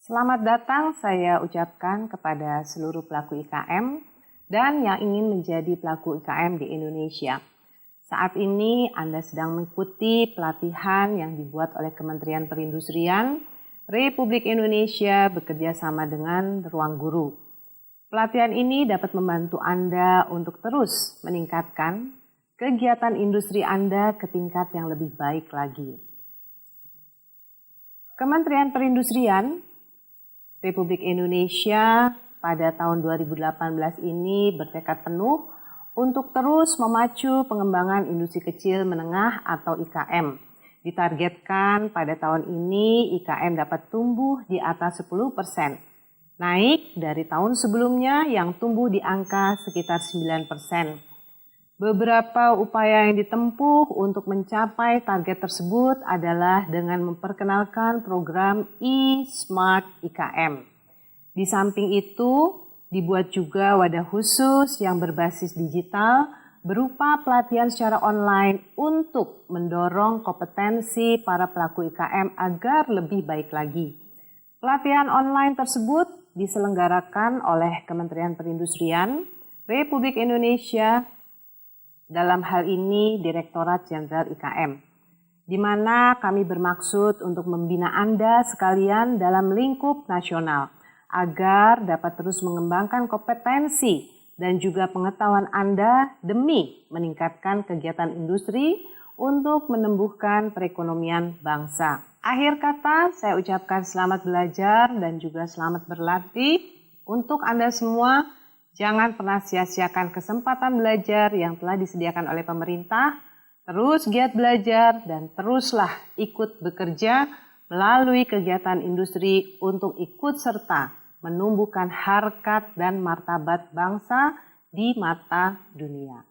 Selamat datang saya ucapkan kepada seluruh pelaku IKM dan yang ingin menjadi pelaku IKM di Indonesia. Saat ini Anda sedang mengikuti pelatihan yang dibuat oleh Kementerian Perindustrian Republik Indonesia bekerja sama dengan Ruang Guru. Pelatihan ini dapat membantu Anda untuk terus meningkatkan kegiatan industri Anda ke tingkat yang lebih baik lagi. Kementerian Perindustrian Republik Indonesia pada tahun 2018 ini bertekad penuh untuk terus memacu pengembangan industri kecil menengah atau IKM. Ditargetkan pada tahun ini IKM dapat tumbuh di atas 10%, naik dari tahun sebelumnya yang tumbuh di angka sekitar 9%. Beberapa upaya yang ditempuh untuk mencapai target tersebut adalah dengan memperkenalkan program e-Smart IKM. Di samping itu, dibuat juga wadah khusus yang berbasis digital berupa pelatihan secara online untuk mendorong kompetensi para pelaku IKM agar lebih baik lagi. Pelatihan online tersebut diselenggarakan oleh Kementerian Perindustrian Republik Indonesia, dalam hal ini Direktorat Jenderal IKM, di mana kami bermaksud untuk membina Anda sekalian dalam lingkup nasional agar dapat terus mengembangkan kompetensi dan juga pengetahuan Anda demi meningkatkan kegiatan industri untuk menumbuhkan perekonomian bangsa. Akhir kata, saya ucapkan selamat belajar dan juga selamat berlatih untuk Anda semua. Jangan pernah sia-siakan kesempatan belajar yang telah disediakan oleh pemerintah. Terus giat belajar dan teruslah ikut bekerja melalui kegiatan industri untuk ikut serta menumbuhkan harkat dan martabat bangsa di mata dunia.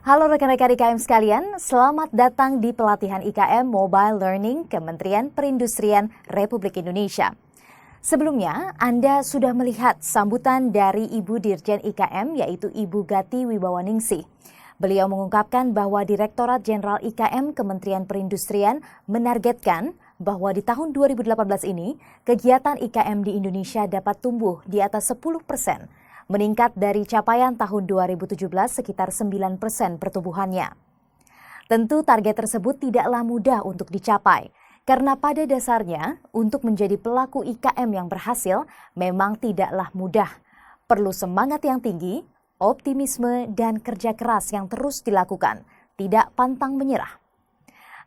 Halo rekan-rekan IKM sekalian, selamat datang di pelatihan IKM Mobile Learning Kementerian Perindustrian Republik Indonesia. Sebelumnya, Anda sudah melihat sambutan dari Ibu Dirjen IKM yaitu Ibu Gati Wibawaningsih. Beliau mengungkapkan bahwa Direktorat Jenderal IKM Kementerian Perindustrian menargetkan bahwa di tahun 2018 ini kegiatan IKM di Indonesia dapat tumbuh di atas 10%, meningkat dari capaian tahun 2017 sekitar 9% pertumbuhannya. Tentu target tersebut tidaklah mudah untuk dicapai. Karena pada dasarnya, untuk menjadi pelaku IKM yang berhasil memang tidaklah mudah. Perlu semangat yang tinggi, optimisme, dan kerja keras yang terus dilakukan, tidak pantang menyerah.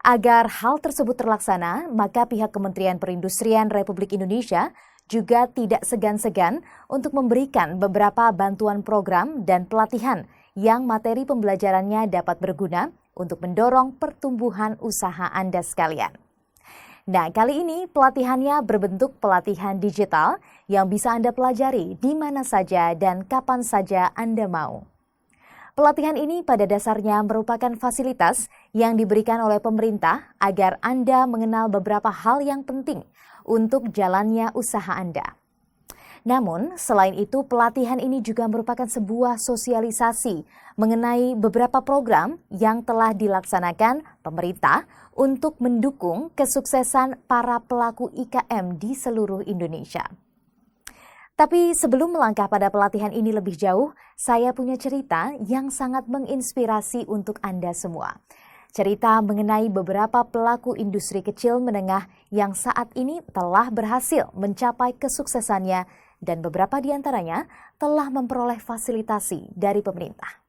Agar hal tersebut terlaksana, maka pihak Kementerian Perindustrian Republik Indonesia juga tidak segan-segan untuk memberikan beberapa bantuan program dan pelatihan yang materi pembelajarannya dapat berguna untuk mendorong pertumbuhan usaha Anda sekalian. Nah, kali ini pelatihannya berbentuk pelatihan digital yang bisa Anda pelajari di mana saja dan kapan saja Anda mau. Pelatihan ini pada dasarnya merupakan fasilitas yang diberikan oleh pemerintah agar Anda mengenal beberapa hal yang penting untuk jalannya usaha Anda. Namun, selain itu pelatihan ini juga merupakan sebuah sosialisasi mengenai beberapa program yang telah dilaksanakan pemerintah untuk mendukung kesuksesan para pelaku IKM di seluruh Indonesia. Tapi sebelum melangkah pada pelatihan ini lebih jauh, saya punya cerita yang sangat menginspirasi untuk Anda semua. Cerita mengenai beberapa pelaku industri kecil menengah yang saat ini telah berhasil mencapai kesuksesannya dan beberapa di antaranya telah memperoleh fasilitasi dari pemerintah.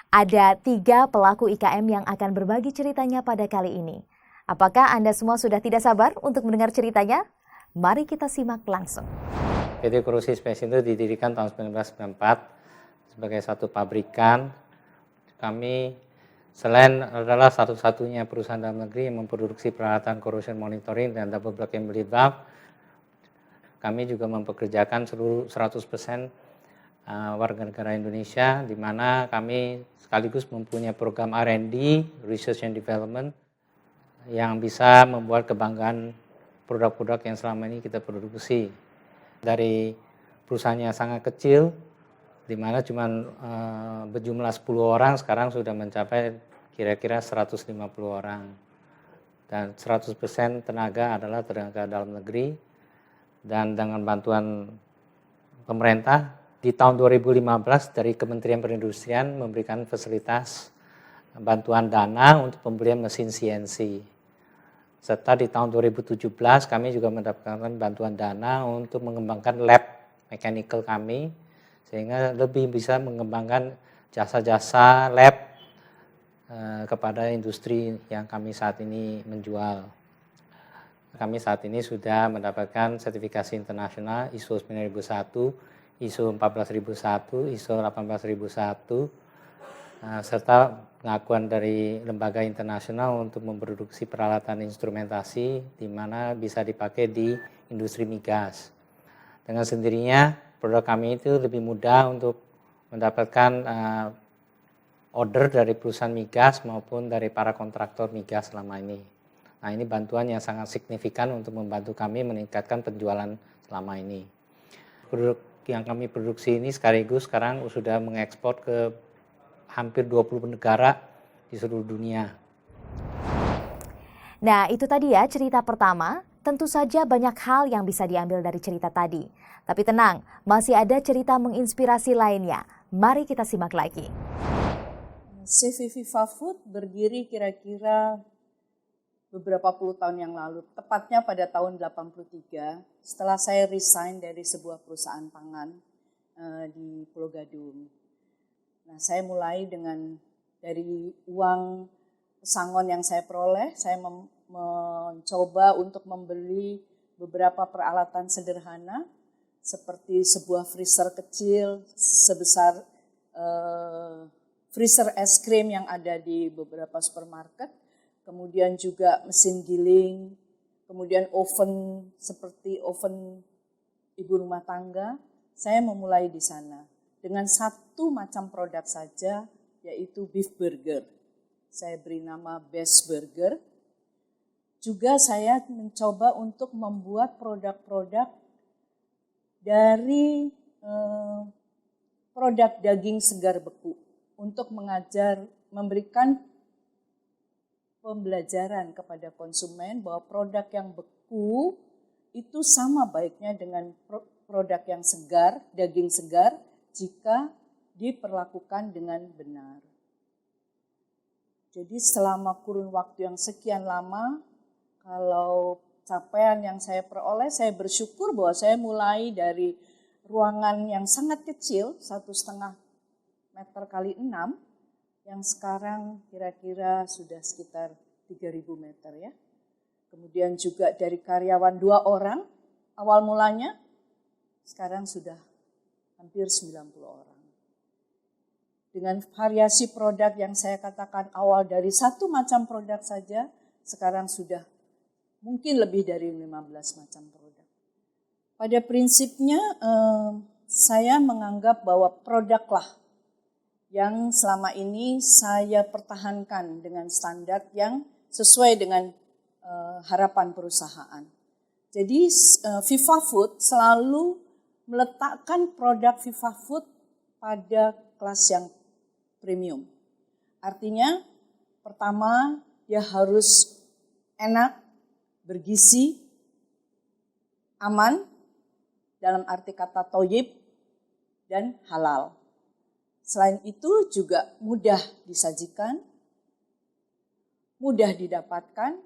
Ada 3 pelaku IKM yang akan berbagi ceritanya pada kali ini. Apakah Anda semua sudah tidak sabar untuk mendengar ceritanya? Mari kita simak langsung. PT Kurusi Space itu didirikan tahun 1994 sebagai satu pabrikan. Kami selain adalah satu-satunya perusahaan dalam negeri yang memproduksi peralatan corrosion monitoring dan double block and bleed valve, kami juga mempekerjakan seluruh 100% warga negara Indonesia, di mana kami sekaligus mempunyai program R&D, Research and Development, yang bisa membuat kebanggaan produk-produk yang selama ini kita produksi. Dari perusahaannya sangat kecil, di mana cuma berjumlah 10 orang, sekarang sudah mencapai kira-kira 150 orang. Dan 100% tenaga adalah tenaga dalam negeri. Dan dengan bantuan pemerintah di tahun 2015 dari Kementerian Perindustrian memberikan fasilitas bantuan dana untuk pembelian mesin CNC. Serta di tahun 2017 kami juga mendapatkan bantuan dana untuk mengembangkan lab mechanical kami, sehingga lebih bisa mengembangkan jasa-jasa lab kepada industri yang kami saat ini menjual. Kami saat ini sudah mendapatkan sertifikasi internasional ISO 9001, ISO 14001, ISO 18001, serta pengakuan dari lembaga internasional untuk memproduksi peralatan instrumentasi di mana bisa dipakai di industri migas. Dengan sendirinya produk kami itu lebih mudah untuk mendapatkan order dari perusahaan migas maupun dari para kontraktor migas selama ini. Nah, ini bantuan yang sangat signifikan untuk membantu kami meningkatkan penjualan selama ini. Produk yang kami produksi ini sekaligus sekarang sudah mengekspor ke hampir 20 negara di seluruh dunia. Nah, itu tadi ya cerita pertama. Tentu saja banyak hal yang bisa diambil dari cerita tadi. Tapi tenang, masih ada cerita menginspirasi lainnya. Mari kita simak lagi. CV Viva Food berdiri kira-kira beberapa puluh tahun yang lalu, tepatnya pada tahun 83, setelah saya resign dari sebuah perusahaan pangan di Pulau Gadung. Nah, saya mulai dari uang pesangon yang saya peroleh, saya mencoba untuk membeli beberapa peralatan sederhana, seperti sebuah freezer kecil sebesar freezer es krim yang ada di beberapa supermarket, kemudian juga mesin giling, kemudian oven seperti oven ibu rumah tangga. Saya memulai di sana dengan satu macam produk saja, yaitu beef burger. Saya beri nama Best Burger. Juga saya mencoba untuk membuat produk-produk dari produk daging segar beku untuk memberikan pembelajaran kepada konsumen bahwa produk yang beku itu sama baiknya dengan produk yang segar, daging segar, jika diperlakukan dengan benar. Jadi selama kurun waktu yang sekian lama, kalau capaian yang saya peroleh, saya bersyukur bahwa saya mulai dari ruangan yang sangat kecil, 1,5 meter kali 6, yang sekarang kira-kira sudah sekitar 3.000 meter ya. Kemudian juga dari karyawan 2 orang awal mulanya, sekarang sudah hampir 90 orang. Dengan variasi produk yang saya katakan awal dari satu macam produk saja, sekarang sudah mungkin lebih dari 15 macam produk. Pada prinsipnya saya menganggap bahwa produklah yang selama ini saya pertahankan dengan standar yang sesuai dengan harapan perusahaan. Jadi Viva Food selalu meletakkan produk Viva Food pada kelas yang premium. Artinya pertama dia harus enak, bergizi, aman, dalam arti kata thayyib, dan halal. Selain itu juga mudah disajikan, mudah didapatkan,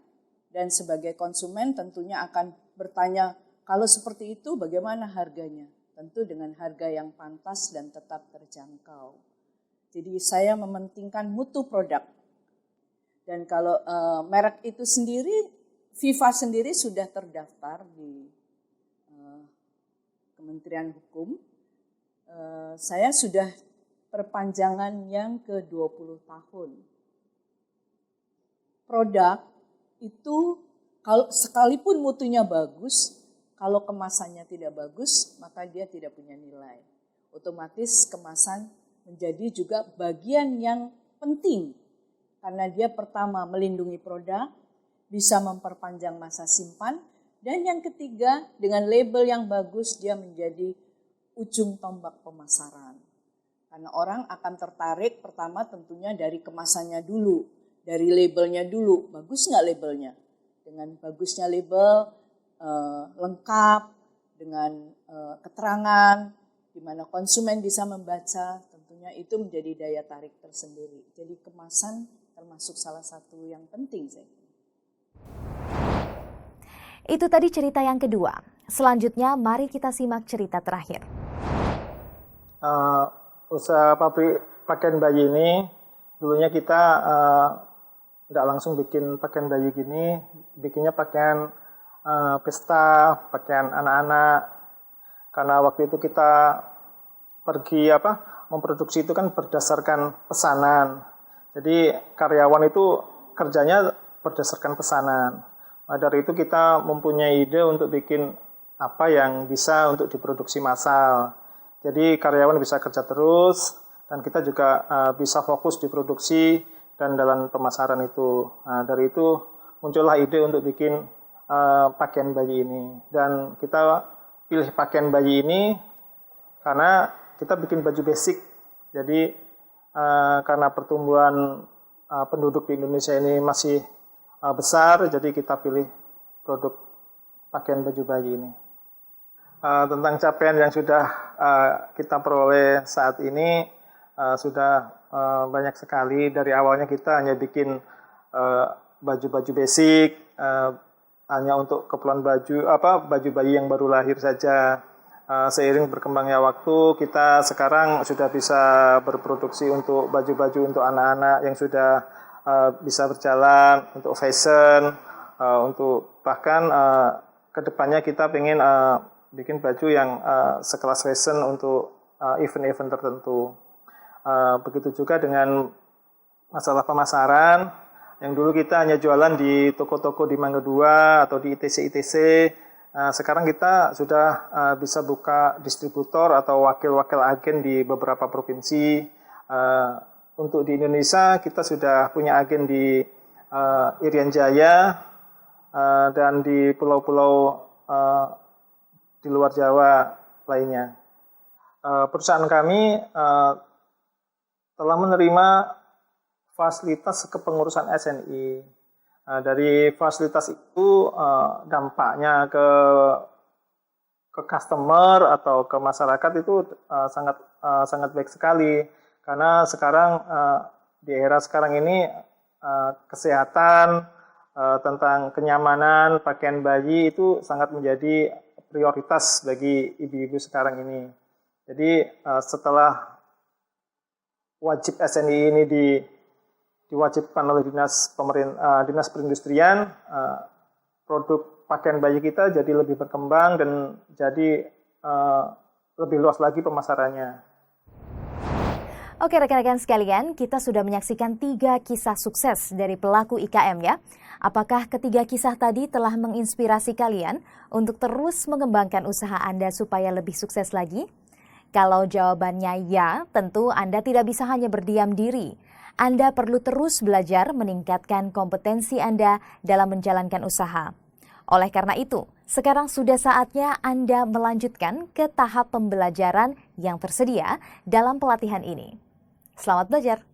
dan sebagai konsumen tentunya akan bertanya, kalau seperti itu bagaimana harganya? Tentu dengan harga yang pantas dan tetap terjangkau. Jadi saya mementingkan mutu produk. Dan kalau merek itu sendiri, Viva sendiri sudah terdaftar di Kementerian Hukum. Saya sudah perpanjangan yang ke-20 tahun. Produk itu kalau sekalipun mutunya bagus, kalau kemasannya tidak bagus, maka dia tidak punya nilai. Otomatis kemasan menjadi juga bagian yang penting. Karena dia pertama melindungi produk, bisa memperpanjang masa simpan, dan yang ketiga dengan label yang bagus dia menjadi ujung tombak pemasaran. Karena orang akan tertarik pertama tentunya dari kemasannya dulu, dari labelnya dulu. Bagus nggak labelnya? Dengan bagusnya label, lengkap, dengan keterangan, di mana konsumen bisa membaca, tentunya itu menjadi daya tarik tersendiri. Jadi kemasan termasuk salah satu yang penting saya kira. Itu tadi cerita yang kedua. Selanjutnya mari kita simak cerita terakhir. Usaha pabrik pakaian bayi ini dulunya kita tidak langsung bikin pakaian bayi gini, bikinnya pakaian pesta, pakaian anak-anak. Karena waktu itu kita pergi memproduksi itu kan berdasarkan pesanan. Jadi karyawan itu kerjanya berdasarkan pesanan. Nah, dari itu kita mempunyai ide untuk bikin apa yang bisa untuk diproduksi massal. Jadi karyawan bisa kerja terus dan kita juga bisa fokus di produksi dan dalam pemasaran itu. Nah, dari itu muncullah ide untuk bikin pakaian bayi ini. Dan kita pilih pakaian bayi ini karena kita bikin baju basic. Jadi karena pertumbuhan penduduk di Indonesia ini masih besar, jadi kita pilih produk pakaian baju bayi ini. Tentang capaian yang sudah kita peroleh saat ini sudah banyak sekali. Dari awalnya kita hanya bikin baju-baju basic, hanya untuk keperluan baju bayi yang baru lahir saja. Seiring berkembangnya waktu, kita sekarang sudah bisa berproduksi untuk baju-baju untuk anak-anak yang sudah bisa berjalan, untuk fashion, untuk bahkan kedepannya kita ingin bikin baju yang sekelas fashion untuk event-event tertentu. Begitu juga dengan masalah pemasaran. Yang dulu kita hanya jualan di toko-toko di Mangga 2 atau di ITC. Sekarang kita sudah bisa buka distributor atau wakil-wakil agen di beberapa provinsi. Untuk di Indonesia kita sudah punya agen di Irian Jaya dan di pulau-pulau di luar Jawa lainnya. Perusahaan kami telah menerima fasilitas kepengurusan SNI. Dari fasilitas itu dampaknya ke customer atau ke masyarakat itu sangat baik sekali. Karena sekarang di era sekarang ini kesehatan tentang kenyamanan pakaian bayi itu sangat menjadi prioritas bagi ibu-ibu sekarang ini. Jadi setelah wajib SNI ini diwajibkan oleh dinas perindustrian, produk pakaian bayi kita jadi lebih berkembang dan jadi lebih luas lagi pemasarannya. Oke rekan-rekan sekalian, kita sudah menyaksikan 3 kisah sukses dari pelaku IKM ya. Apakah ketiga kisah tadi telah menginspirasi kalian untuk terus mengembangkan usaha Anda supaya lebih sukses lagi? Kalau jawabannya ya, tentu Anda tidak bisa hanya berdiam diri. Anda perlu terus belajar meningkatkan kompetensi Anda dalam menjalankan usaha. Oleh karena itu, sekarang sudah saatnya Anda melanjutkan ke tahap pembelajaran yang tersedia dalam pelatihan ini. Selamat belajar!